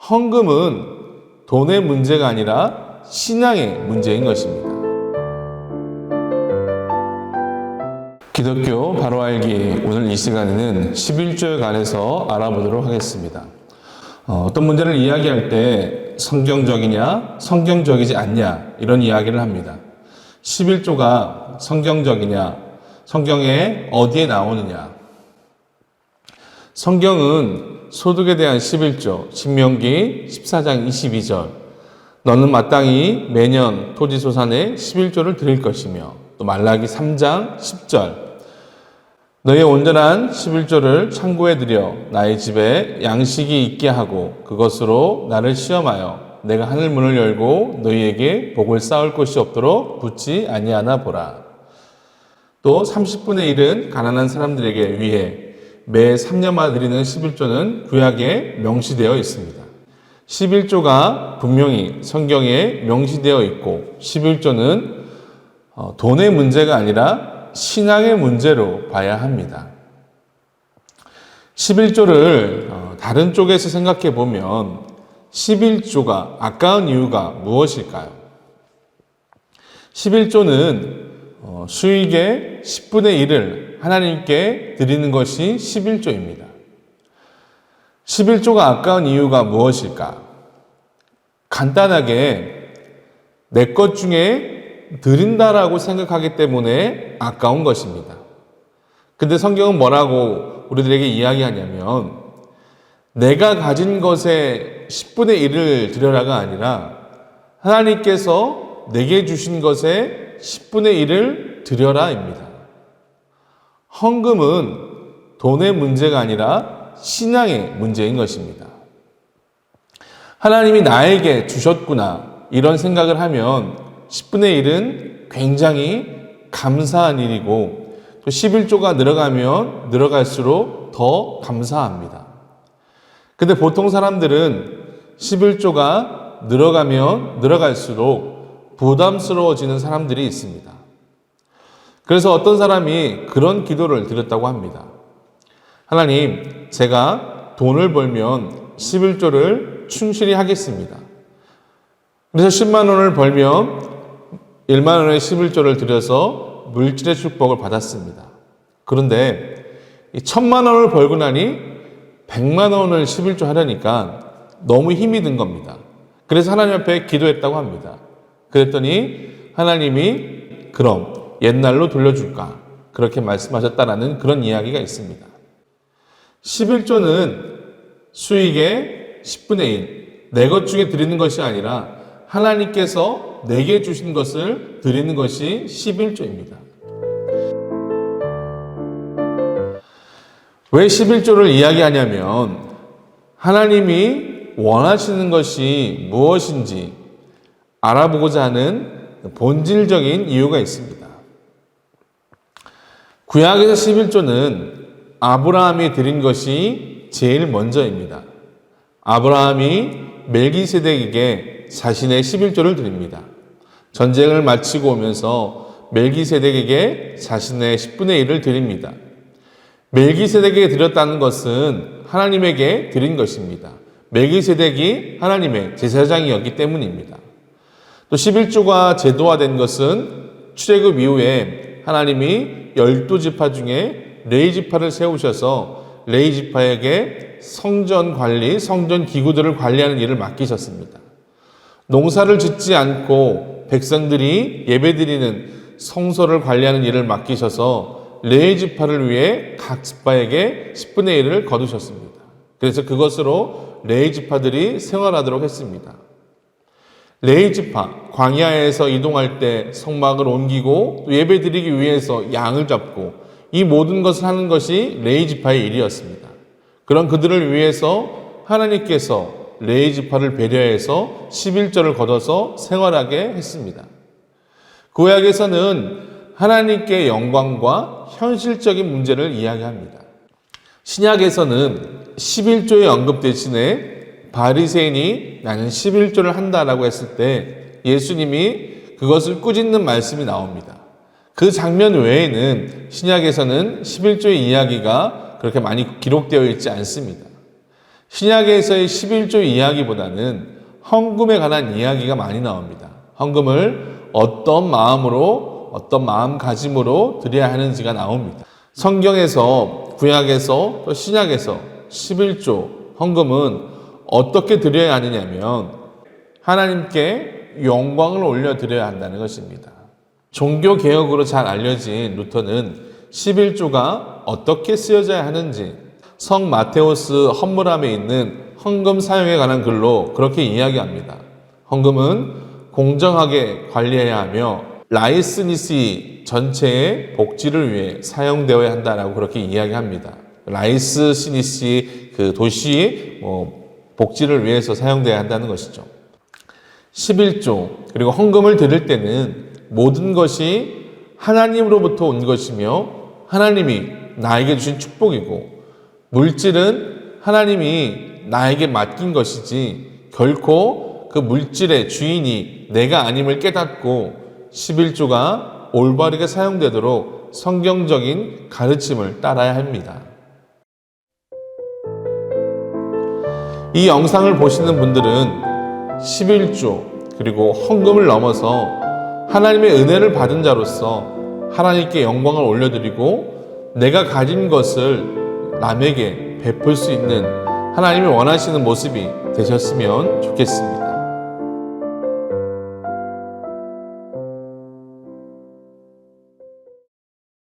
헌금은 돈의 문제가 아니라 신앙의 문제인 것입니다. 기독교 바로 알기, 오늘 이 시간에는 11조에 관해서 알아보도록 하겠습니다. 어떤 문제를 이야기할 때 성경적이냐 성경적이지 않냐 이런 이야기를 합니다. 11조가 성경적이냐, 성경에 어디에 나오느냐. 성경은 소득에 대한 11조, 신명기 14장 22절, 너는 마땅히 매년 토지소산의 11조를 드릴 것이며, 또 말라기 3장 10절, 너의 온전한 11조를 창고에 들여 나의 집에 양식이 있게 하고 그것으로 나를 시험하여 내가 하늘 문을 열고 너희에게 복을 쌓을 곳이 없도록 붙지 아니하나 보라. 또 30분의 1은 가난한 사람들에게 위해 매 3년마다 드리는 11조는 구약에 명시되어 있습니다. 11조가 분명히 성경에 명시되어 있고 11조는 돈의 문제가 아니라 신앙의 문제로 봐야 합니다. 11조를 다른 쪽에서 생각해 보면 11조가 아까운 이유가 무엇일까요? 11조는 수익의 10분의 1을 하나님께 드리는 것이 11조입니다. 11조가 아까운 이유가 무엇일까? 간단하게 내 것 중에 드린다라고 생각하기 때문에 아까운 것입니다. 근데 성경은 뭐라고 우리들에게 이야기하냐면 내가 가진 것의 10분의 1을 드려라가 아니라 하나님께서 내게 주신 것의 10분의 1을 드려라입니다. 헌금은 돈의 문제가 아니라 신앙의 문제인 것입니다. 하나님이 나에게 주셨구나 이런 생각을 하면 10분의 1은 굉장히 감사한 일이고 또 11조가 늘어가면 늘어갈수록 더 감사합니다. 근데 보통 사람들은 11조가 늘어가면 늘어갈수록 부담스러워지는 사람들이 있습니다. 그래서 어떤 사람이 그런 기도를 드렸다고 합니다. 하나님, 제가 돈을 벌면 11조를 충실히 하겠습니다. 그래서 10만 원을 벌면 1만 원의 11조를 드려서 물질의 축복을 받았습니다. 그런데 1000만 원을 벌고 나니 100만 원을 11조 하려니까 너무 힘이 든 겁니다. 그래서 하나님 앞에 기도했다고 합니다. 그랬더니 하나님이 그럼 옛날로 돌려줄까? 그렇게 말씀하셨다라는 그런 이야기가 있습니다. 11조는 수익의 10분의 1, 내 것 중에 드리는 것이 아니라 하나님께서 내게 주신 것을 드리는 것이 11조입니다. 왜 11조를 이야기하냐면 하나님이 원하시는 것이 무엇인지 알아보고자 하는 본질적인 이유가 있습니다. 구약에서 11조는 아브라함이 드린 것이 제일 먼저입니다. 아브라함이 멜기세덱에게 자신의 11조를 드립니다. 전쟁을 마치고 오면서 멜기세덱에게 자신의 10분의 1을 드립니다. 멜기세덱에게 드렸다는 것은 하나님에게 드린 것입니다. 멜기세덱이 하나님의 제사장이었기 때문입니다. 또 11조가 제도화된 것은 출애굽 이후에 하나님이 12지파 중에 레위지파를 세우셔서 레위지파에게 성전 관리, 성전 기구들을 관리하는 일을 맡기셨습니다. 농사를 짓지 않고 백성들이 예배드리는 성소를 관리하는 일을 맡기셔서 레위지파를 위해 각 지파에게 10분의 1을 거두셨습니다. 그래서 그것으로 레위지파들이 생활하도록 했습니다. 레위지파, 광야에서 이동할 때 성막을 옮기고 또 예배드리기 위해서 양을 잡고 이 모든 것을 하는 것이 레위지파의 일이었습니다. 그런 그들을 위해서 하나님께서 레위지파를 배려해서 11조를 걷어서 생활하게 했습니다. 구약에서는 하나님께 영광과 현실적인 문제를 이야기합니다. 신약에서는 11조의 언급 대신에 바리새인이 나는 11조를 한다라고 했을 때 예수님이 그것을 꾸짖는 말씀이 나옵니다. 그 장면 외에는 신약에서는 11조의 이야기가 그렇게 많이 기록되어 있지 않습니다. 신약에서의 11조 이야기보다는 헌금에 관한 이야기가 많이 나옵니다. 헌금을 어떤 마음으로, 어떤 마음가짐으로 드려야 하는지가 나옵니다. 성경에서, 구약에서, 또 신약에서 11조 헌금은 어떻게 드려야 하느냐면 하나님께 영광을 올려드려야 한다는 것입니다. 종교개혁으로 잘 알려진 루터는 11조가 어떻게 쓰여져야 하는지 성 마테오스 헌물함에 있는 헌금 사용에 관한 글로 그렇게 이야기합니다. 헌금은 공정하게 관리해야 하며 라이스니시 전체의 복지를 위해 사용되어야 한다라고 그렇게 이야기합니다. 라이스니시 그 도시 복지를 위해서 사용되어야 한다는 것이죠. 11조 그리고 헌금을 드릴 때는 모든 것이 하나님으로부터 온 것이며 하나님이 나에게 주신 축복이고 물질은 하나님이 나에게 맡긴 것이지 결코 그 물질의 주인이 내가 아님을 깨닫고 11조가 올바르게 사용되도록 성경적인 가르침을 따라야 합니다. 이 영상을 보시는 분들은 11조 그리고 헌금을 넘어서 하나님의 은혜를 받은 자로서 하나님께 영광을 올려드리고 내가 가진 것을 남에게 베풀 수 있는 하나님이 원하시는 모습이 되셨으면 좋겠습니다.